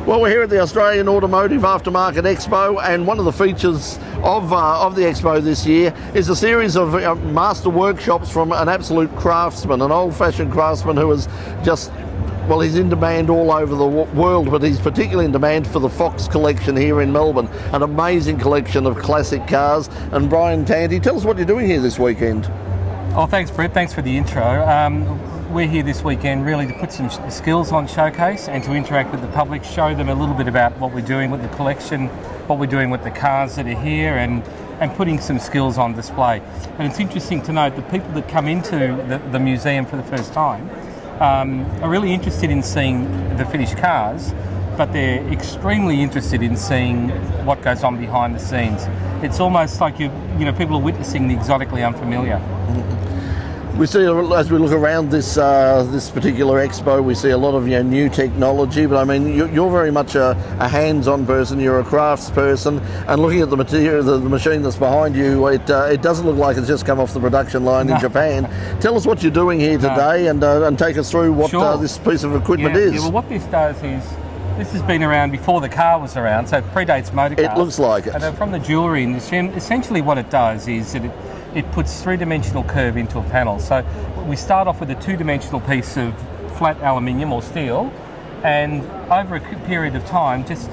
Well, we're here at the Australian Automotive Aftermarket Expo, and one of the features of the expo this year is a series of master workshops from an absolute craftsman, an old-fashioned craftsman who is just, well, he's in demand all over the world, but he's particularly in demand for the Fox collection here in Melbourne, an amazing collection of classic cars. And Brian Tanti, tell us what you're doing here this weekend. Oh, thanks, Brett. Thanks for the intro. We're here this weekend really to put some skills on showcase and to interact with the public, show them a little bit about what we're doing with the collection, what we're doing with the cars that are here, and putting some skills on display. And it's interesting to note that people that come into the museum for the first time are really interested in seeing the finished cars, but they're extremely interested in seeing what goes on behind the scenes. It's almost like people are witnessing the exotically unfamiliar. We see, as we look around this particular expo, we see a lot of new technology. But I mean, you're very much a hands-on person. You're a crafts person, and looking at the material, the machine that's behind you, it doesn't look like it's just come off the production line in Japan. Tell us what you're doing here today, and take us through what this piece of equipment is. Yeah, well, what this does is, this has been around before the car was around, so it predates motor cars. It looks like it. And from the jewellery industry, essentially what it does is that it puts three-dimensional curve into a panel. So we start off with a two-dimensional piece of flat aluminium or steel, and over a period of time, just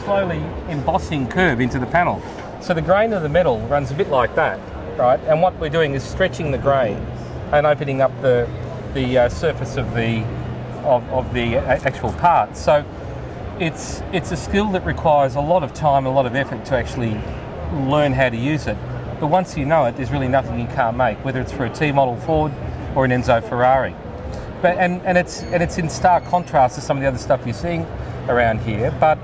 slowly embossing curve into the panel. So the grain of the metal runs a bit like that, right? And what we're doing is stretching the grain and opening up the surface of the actual part. So it's a skill that requires a lot of time, a lot of effort to actually learn how to use it. But once you know it, there's really nothing you can't make, whether it's for a T-model Ford or an Enzo Ferrari. But and it's in stark contrast to some of the other stuff you're seeing around here. But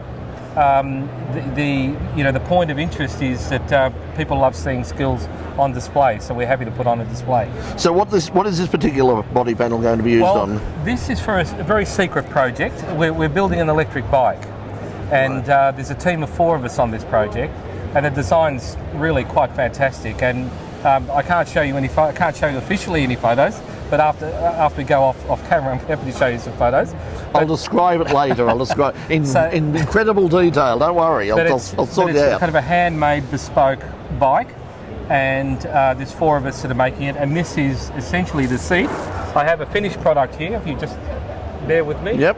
the point of interest is that people love seeing skills on display, so we're happy to put on a display. So what is this particular body panel going to be used on? This is for a very secret project. We're building an electric bike, and there's a team of 4 of us on this project. And the design's really quite fantastic, and I can't show you officially any photos, but after we go off camera, I'm happy to show you some photos. I'll describe it later. I'll describe in incredible detail. Don't worry, I'll sort it out. It's kind of a handmade, bespoke bike, and there's 4 of us that are making it, and this is essentially the seat. I have a finished product here. If you just bear with me. Yep.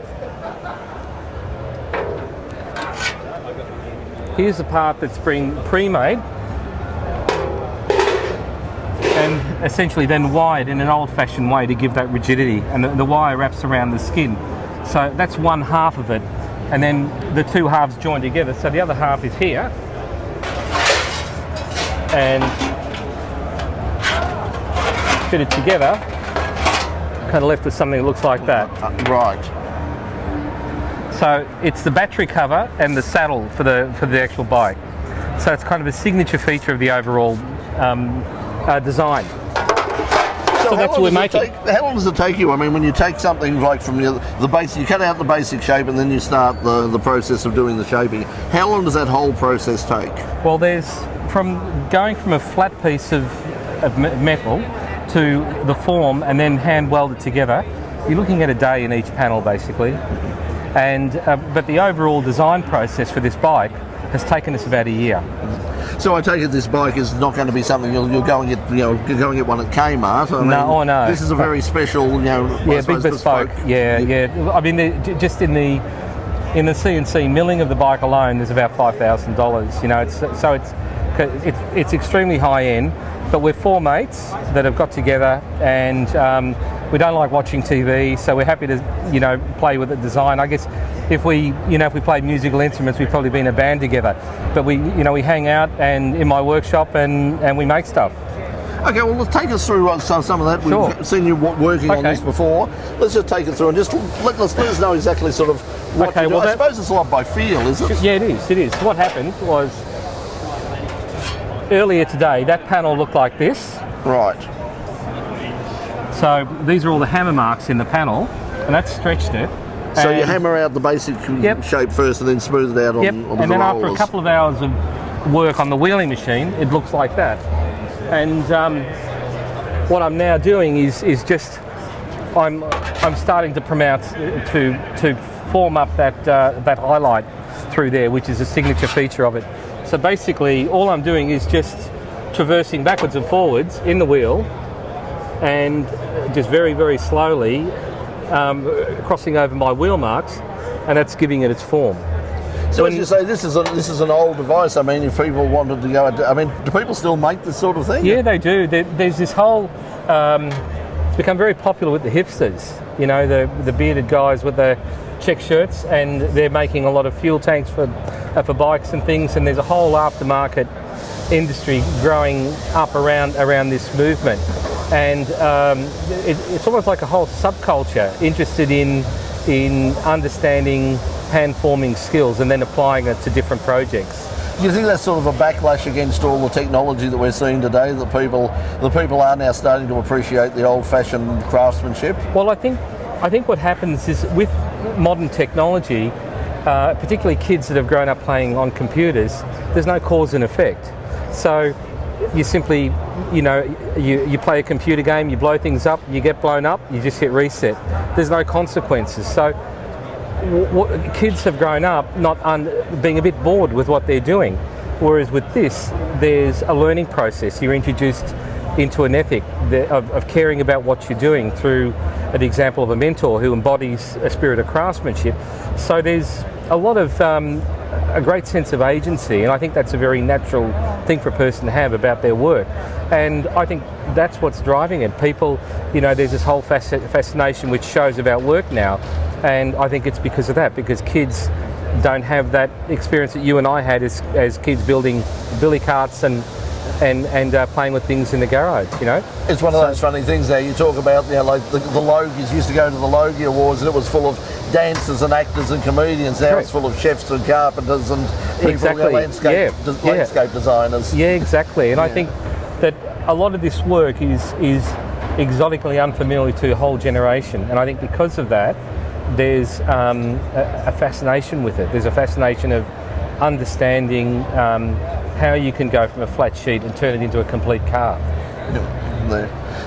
Here's the part that's been pre-made and essentially then wired in an old-fashioned way to give that rigidity, and the wire wraps around the skin. So that's one half of it, and then the 2 halves join together. So the other half is here, and fit it together, kind of left with something that looks like that. Right. So it's the battery cover and the saddle for the actual bike. So it's kind of a signature feature of the overall design. So that's what we're making. How long does it take you? I mean, when you take something like from the basic, you cut out the basic shape and then you start the process of doing the shaping. How long does that whole process take? Well, there's going from a flat piece of metal to the form and then hand welded together. You're looking at a day in each panel, basically. And but the overall design process for this bike has taken us about a year. So I take it this bike is not going to be something you'll go and get, you're going to get one at Kmart. No. This is a very special, big bespoke. Yeah. I mean, just in the CNC milling of the bike alone, there's about $5,000. It's extremely high end. But we're 4 mates that have got together, and we don't like watching TV, so we're happy to, play with the design. I guess if we played musical instruments, we'd probably be in a band together. But we hang out and in my workshop and we make stuff. Okay, well, let's take us through some of that. Sure. We've seen you working on this before. Let's just take it through and just let us know exactly sort of what you do. I suppose it's a lot by feel, is it? Yeah, it is. What happened was, earlier today, that panel looked like this. Right. So these are all the hammer marks in the panel, and that's stretched it. So you hammer out the basic shape first and then smooth it out on the rollers. And then after a couple of hours of work on the wheeling machine, it looks like that. And what I'm now doing is just I'm starting to pronounce to form up that highlight through there, which is a signature feature of it. So basically, all I'm doing is just traversing backwards and forwards in the wheel, and just very, very slowly crossing over my wheel marks, and that's giving it its form. So as you say, this is an old device. I mean, if people wanted to go, I mean, do people still make this sort of thing? Yeah, they do. There's this whole, it's become very popular with the hipsters, you know, the bearded guys with the check shirts, and they're making a lot of fuel tanks for bikes and things, and there's a whole aftermarket industry growing up around this movement. And it's almost like a whole subculture interested in understanding hand-forming skills and then applying it to different projects. Do you think that's sort of a backlash against all the technology that we're seeing today, that the people are now starting to appreciate the old-fashioned craftsmanship? Well, I think what happens is with modern technology, particularly kids that have grown up playing on computers, there's no cause and effect. So you simply, you play a computer game, you blow things up, you get blown up, you just hit reset. There's no consequences. So kids have grown up being a bit bored with what they're doing, whereas with this, there's a learning process. You're introduced into an ethic of caring about what you're doing through an example of a mentor who embodies a spirit of craftsmanship. So there's a lot of a great sense of agency, and I think that's a very natural thing for a person to have about their work. And I think that's what's driving it. People, there's this whole fascination which shows about work now, and I think it's because of that, because kids don't have that experience that you and I had as kids, building billy carts and playing with things in the garage, It's one of those funny things there. You talk about, like the Logies used to go to the Logie Awards, and it was full of dancers and actors and comedians. Now it's full of chefs and carpenters and people, landscape designers. Yeah, exactly. And I think that a lot of this work is exotically unfamiliar to a whole generation, and I think because of that, there's a fascination with it. There's a fascination of understanding how you can go from a flat sheet and turn it into a complete car.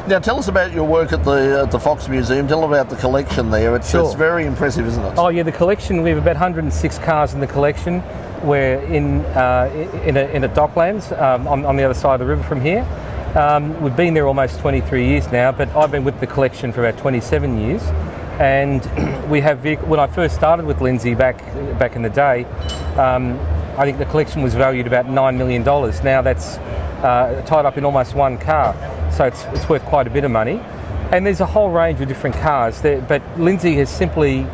Now tell us about your work at the Fox Museum. Tell about the collection there. It's very impressive, isn't it? Oh yeah, the collection, we have about 106 cars in the collection. We're in a docklands on the other side of the river from here. We've been there almost 23 years now, but I've been with the collection for about 27 years. And we have when I first started with Lindsay back in the day, I think the collection was valued about $9 million. Now that's tied up in almost one car, so it's worth quite a bit of money. And there's a whole range of different cars there, but Lindsay has simply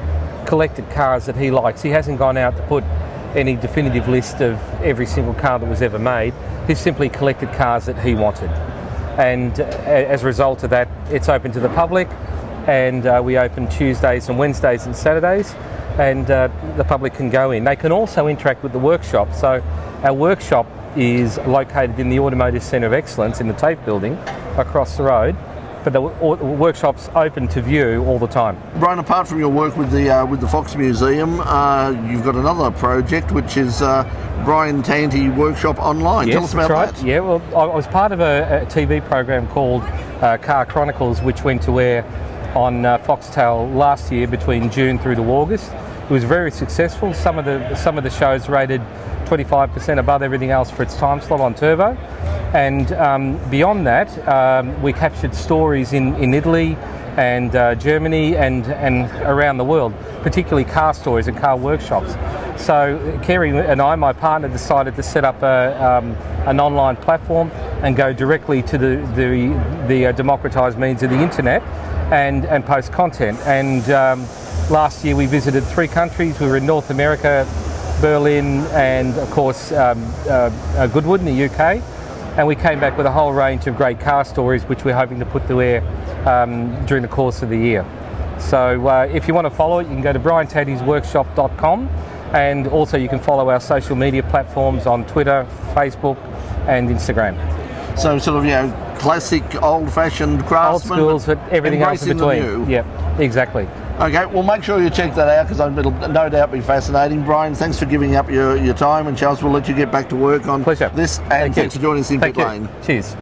collected cars that he likes. He hasn't gone out to put any definitive list of every single car that was ever made. He's simply collected cars that he wanted. And as a result of that, it's open to the public. And we open Tuesdays and Wednesdays and Saturdays, and the public can go in. They can also interact with the workshop. So our workshop is located in the Automotive Centre of Excellence in the Tate building across the road, but the workshop's open to view all the time. Brian, apart from your work with the Fox Museum, you've got another project which is Brian Tanti Workshop Online. Yes, tell us about that. Yeah, well, I was part of a TV program called Car Chronicles, which went to air on Foxtel last year between June through to August. It was very successful. Some of the shows rated 25% above everything else for its time slot on Turbo. And beyond that, we captured stories in Italy and Germany and around the world, particularly car stories and car workshops. So Kerry and I, my partner, decided to set up an online platform and go directly to the democratised means of the internet and post content. And last year we visited 3 countries. We were in North America, Berlin, and of course Goodwood in the UK. And we came back with a whole range of great car stories, which we're hoping to put to air during the course of the year. So if you want to follow it, you can go to briantantisworkshop.com, and also you can follow our social media platforms on Twitter, Facebook, and Instagram. So sort of, classic old-fashioned craftsman. Old schools, but everything else in between. Yeah, exactly. Okay, well, make sure you check that out, because it'll no doubt be fascinating. Brian, thanks for giving up your time, and Charles, we'll let you get back to work on this. And thanks for joining us in Pit Lane. Cheers.